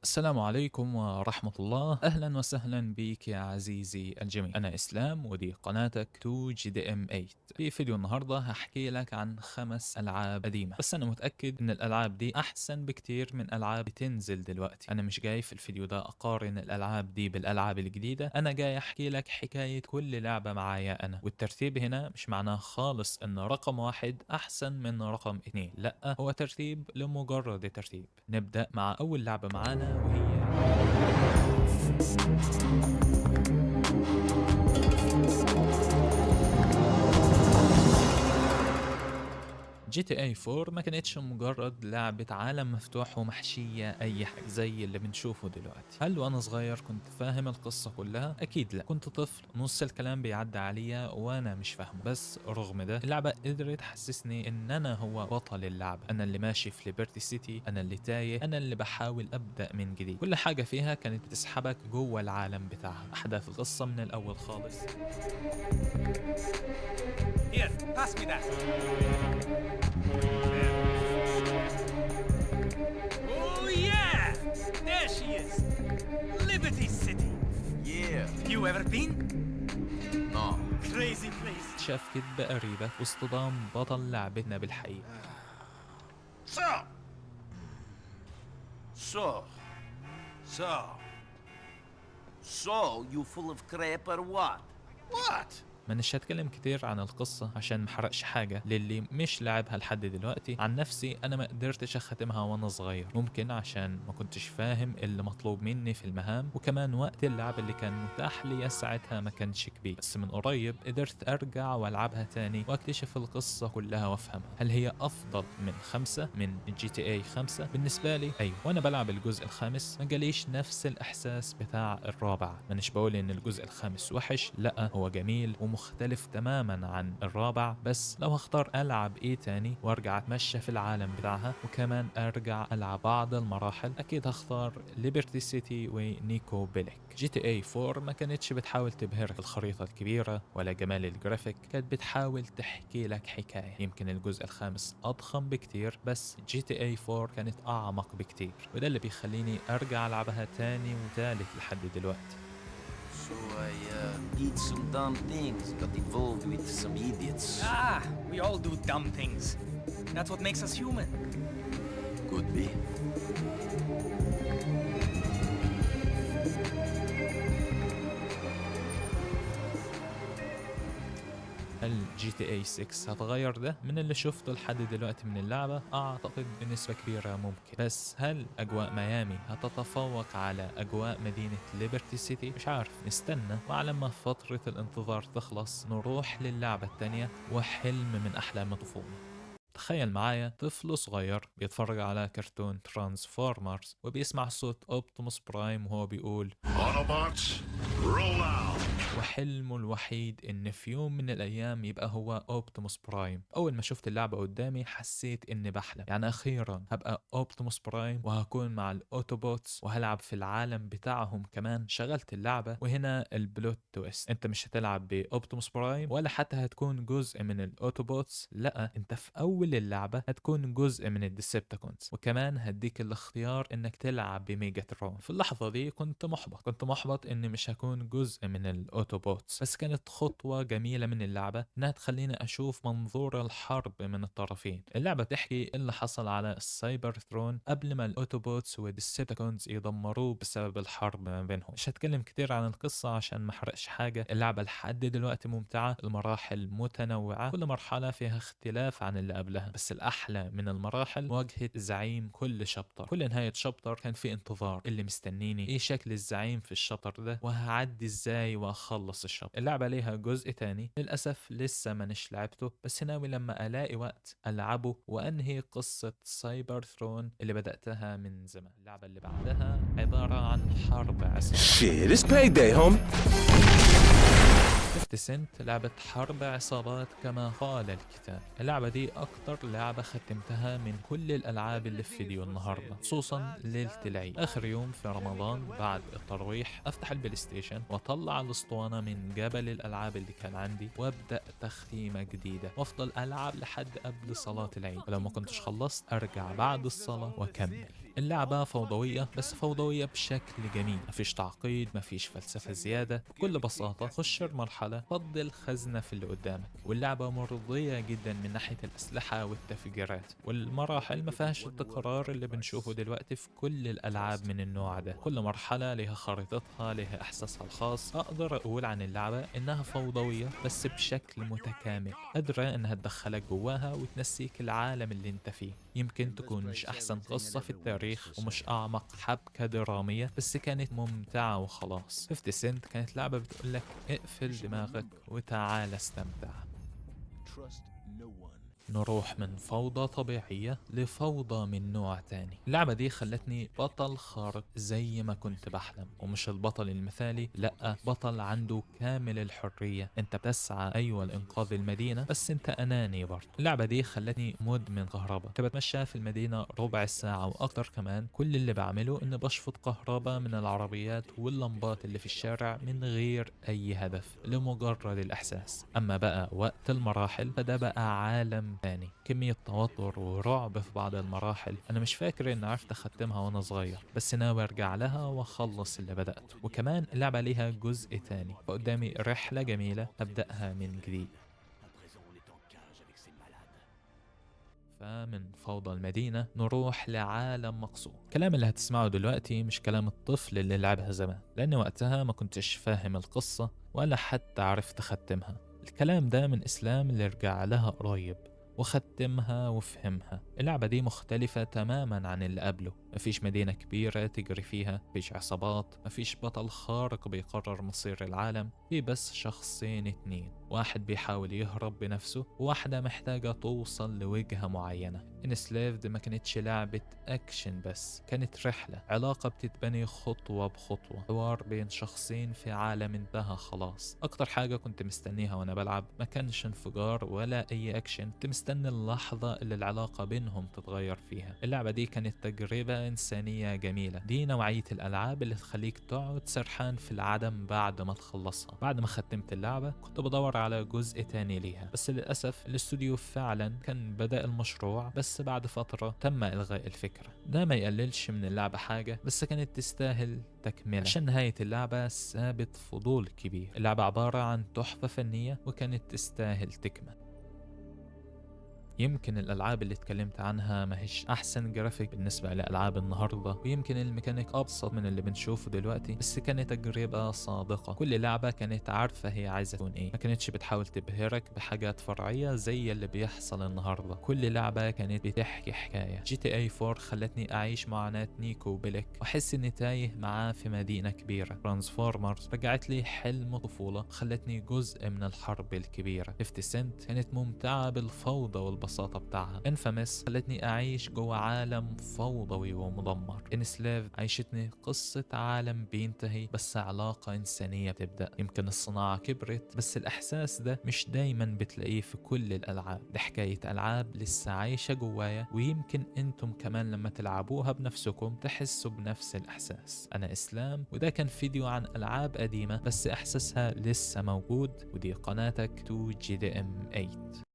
السلام عليكم ورحمة الله. أهلا وسهلا بك يا عزيزي الجميل. أنا إسلام ودي قناتك 2GDM8. في فيديو النهاردة هحكي لك عن 5 ألعاب قديمة، بس أنا متأكد إن الألعاب دي أحسن بكتير من ألعاب بتنزل دلوقتي. أنا مش جاي في الفيديو ده أقارن الألعاب دي بالألعاب الجديدة، أنا جاي أحكي لك حكاية كل لعبة معايا أنا. والترتيب هنا مش معناه خالص إن رقم واحد أحسن من رقم اتنين، لأ، هو ترتيب لمجرد الترتيب. نبدأ مع أول لعبة معانا وهي جي تي اي 4. ما كانتش مجرد لعبة عالم مفتوح ومحشية اي حاجة زي اللي بنشوفه دلوقتي. هل وانا صغير كنت فاهم القصة كلها؟ اكيد لا، كنت طفل نص الكلام بيعدي عليا وانا مش فاهمه. بس رغم ده اللعبة قدرت تحسسني ان انا هو بطل اللعبة، انا اللي ماشي في ليبرتي سيتي، انا اللي تايه، انا اللي بحاول ابدأ من جديد. كل حاجة فيها كانت بتسحبك جوه العالم بتاعها. احداث القصة من الاول خالص. Here, pass me that. Oh, yeah! There she is. Liberty City. Yeah. You ever been? No. Crazy place. شاف كدب قريبة واصطدام بطل لعبتنا بالحقيقة. So. So. So. So, you full of crap or what? What? مانيش هتكلم كتير عن القصة عشان محرقش حاجة للي مش لعبها لحد دلوقتي. عن نفسي أنا ما قدرتش أختمها وأنا صغير، ممكن عشان ما كنتش فاهم اللي مطلوب مني في المهام، وكمان وقت اللعب اللي كان متاح لي ساعتها ما كانش كبير. بس من قريب قدرت أرجع وألعبها تاني وأكتشف القصة كلها وأفهمها. هل هي أفضل من 5 من جي تي اي 5؟ بالنسبة لي أيوة. وأنا بلعب الجزء الخامس ما جاليش نفس الإحساس بتاع الرابع. مانيش بقول إن الجزء الخامس وحش، لأ، هو جميل مختلف تماما عن الرابع. بس لو هختار العب ايه تاني وارجع اتمشى في العالم بتاعها وكمان ارجع العب بعض المراحل، اكيد هختار ليبرتي سيتي ونيكو بيليك. جي تي اي 4 ما كانتش بتحاول تبهرك الخريطة الكبيرة ولا جمال الجرافيك، كانت بتحاول تحكي لك حكاية. يمكن الجزء الخامس اضخم بكتير، بس جي تي اي 4 كانت اعمق بكتير، وده اللي بيخليني ارجع العبها تاني وتالت لحد دلوقتي. So I did some dumb things, got involved with some idiots. Ah, we all do dumb things. That's what makes us human. Could be. هل جي تي اي 6 هتغير ده؟ من اللي شفته لحد دلوقتي من اللعبة اعتقد بنسبة كبيرة ممكن. بس هل اجواء ميامي هتتفوق على اجواء مدينة ليبرتي سيتي؟ مش عارف، نستنى وعلى ما فترة الانتظار تخلص نروح للعبة التانية وحلم من احلام طفولة. تخيل معايا طفل صغير بيتفرج على كرتون ترانسفورمرز وبيسمع صوت اوبتيموس برايم وهو بيقول Autobots, roll out! وحلمه الوحيد ان في يوم من الايام يبقى هو اوبتيموس برايم. اول ما شفت اللعبة قدامي حسيت اني بحلم، يعني اخيرا هبقى اوبتيموس برايم وهكون مع الاوتوبوتس وهلعب في العالم بتاعهم كمان. شغلت اللعبة وهنا البلوت تويست، انت مش هتلعب باوبتيموس برايم ولا حتى هتكون جزء من الاوتوبوتس، لا، انت في اول اللعبة هتكون جزء من الديسبتيكونز، وكمان هديك الاختيار انك تلعب بميجاترون. في اللحظة دي كنت محبط اني مش هكون جزء من الاوتوبوتس، بس كانت خطوة جميلة من اللعبة انها تخليني اشوف منظور الحرب من الطرفين. اللعبة بتحكي اللي حصل على السايبر ثرون قبل ما الاوتوبوتس والديسبتيكونز يدمروه بسبب الحرب ما بينهم. مش هتكلم كتير عن القصة عشان ما احرقش حاجة. اللعبة لحد دلوقتي ممتعة، المراحل متنوعة، كل مرحلة فيها اختلاف عن اللي قبلها. بس الأحلى من المراحل مواجهة زعيم كل شابتر. كل نهاية شابتر كان في انتظار، اللي مستنيني ايه شكل الزعيم في الشابتر ده وهعدي ازاي واخلص الشابتر. اللعبة ليها جزء تاني للأسف لسه مانيش لعبته، بس ناوي لما ألاقي وقت ألعبه وأنهي قصة سايبر ثرون اللي بدأتها من زمان. اللعبة اللي بعدها عبارة عن حرب عصابات. Shit, it's payday, homie. 50 سنت لعبة حرب عصابات كما قال الكتاب. اللعبة دي أكتر لعبة ختمتها من كل الألعاب اللي في فيديو النهاردة، خصوصا ليلة العيد. آخر يوم في رمضان بعد التراويح أفتح البلاي ستيشن وأطلع الأسطوانة من جبل الألعاب اللي كان عندي وأبدأ تختيمة جديدة وأفضل ألعب لحد قبل صلاة العيد، ولو ما كنتش خلصت أرجع بعد الصلاة وأكمل. اللعبة فوضوية، بس فوضوية بشكل جميل، مفيش تعقيد، مفيش فلسفة زيادة. بكل بساطة خش المرحلة، فضل خزنة في اللي قدامك، واللعبة مرضية جدا من ناحية الأسلحة والتفجيرات، والمراحل ما فيهاش التكرار اللي بنشوفه دلوقتي في كل الألعاب من النوع ده. كل مرحلة لها خريطتها، لها إحساسها الخاص. أقدر أقول عن اللعبة إنها فوضوية بس بشكل متكامل، قادرة إنها تدخلك جواها وتنسيك العالم اللي انت فيه. يمكن تكون مش أحسن قصة في التاريخ ومش أعمق حبكة درامية، بس كانت ممتعة وخلاص. 50 سنت كانت لعبة بتقولك اقفل دماغك وتعال استمتع. نروح من فوضى طبيعية لفوضى من نوع تاني. اللعبة دي خلتني بطل خارق زي ما كنت بحلم، ومش البطل المثالي، لأ، بطل عنده كامل الحرية. انت بتسعى ايوه لإنقاذ المدينة، بس انت أناني برضه. اللعبة دي خلتني مدمن كهرباء، كنت بتمشى في المدينة ربع ساعة وأكتر كمان، كل اللي بعمله إني بشفط كهرباء من العربيات واللمبات اللي في الشارع من غير أي هدف، لمجرد الإحساس. أما بقى وقت المراحل فده بقى عالم تاني، كمية توتر ورعب في بعض المراحل. أنا مش فاكر إن عرفت أختمها وأنا صغير، بس ناوي أرجع لها وأخلص اللي بدأته. وكمان اللعبة ليها جزء تاني، فقدامي رحلة جميلة أبدأها من جديد. فمن فوضى المدينة نروح لعالم مقسوم. الكلام اللي هتسمعه دلوقتي مش كلام الطفل اللي لعبها زمان، لأن وقتها ما كنتش فاهم القصة ولا حتى عرفت أختمها. الكلام ده من إسلام اللي رجع لها قريب وختمها وفهمها. اللعبة دي مختلفة تماما عن اللي قبله، مفيش مدينة كبيرة تجري فيها، مفيش عصابات، مفيش بطل خارق بيقرر مصير العالم، في بس شخصين اتنين، واحد بيحاول يهرب بنفسه وواحدة محتاجة توصل لوجهة معينة. انسليفد ما كانتش لعبة أكشن بس، كانت رحلة، علاقة بتتبني خطوة بخطوة، حوار بين شخصين في عالم انتهى خلاص. أكتر حاجة كنت مستنيها وأنا بلعب ما كانش انفجار ولا أي أكشن، كنت مستني اللحظة اللي العلاقة بينهم تتغير فيها. اللعبة دي كانت تجربة إنسانية جميلة. دي نوعية الألعاب اللي تخليك تقعد سرحان في العدم بعد ما تخلصها. بعد ما ختمت اللعبة كنت بدور على جزء تاني ليها، بس للأسف الاستوديو فعلا كان بدأ المشروع، بس بعد فترة تم إلغاء الفكرة. ده ما يقللش من اللعبة حاجة، بس كانت تستاهل تكملة عشان نهاية اللعبة سابت فضول كبير. اللعبة عبارة عن تحفة فنية وكانت تستاهل تكمل. يمكن الألعاب اللي اتكلمت عنها ماهيش أحسن جرافيك بالنسبة لألعاب النهاردة، ويمكن الميكانيك أبسط من اللي بنشوفه دلوقتي، بس كانت تجربة صادقة. كل لعبة كانت عارفة هي عايزة تكون إيه، ما كانتش بتحاول تبهرك بحاجات فرعية زي اللي بيحصل النهاردة. كل لعبة كانت بتحكي حكاية. GTA 4 خلتني أعيش معاناة نيكو وبيلك وأحس إني تايه معاه في مدينة كبيرة. ترانسفورمرز رجعت لي حلم طفولة، خلتني جزء من الحرب الكبيرة. 50 سنت كانت ممتعة بالفوضى والبساطة بتاعها. انفامس خلتني اعيش جوه عالم فوضوي ومدمر. انسليف عيشتني قصة عالم بينتهي بس علاقة انسانية بتبدأ. يمكن الصناعة كبرت، بس الاحساس ده مش دايما بتلاقيه في كل الالعاب. دي حكاية العاب لسه عايشة جوايا، ويمكن انتم كمان لما تلعبوها بنفسكم تحسوا بنفس الاحساس. انا اسلام، وده كان فيديو عن العاب قديمة بس احساسها لسه موجود، ودي قناتك 2GDM8.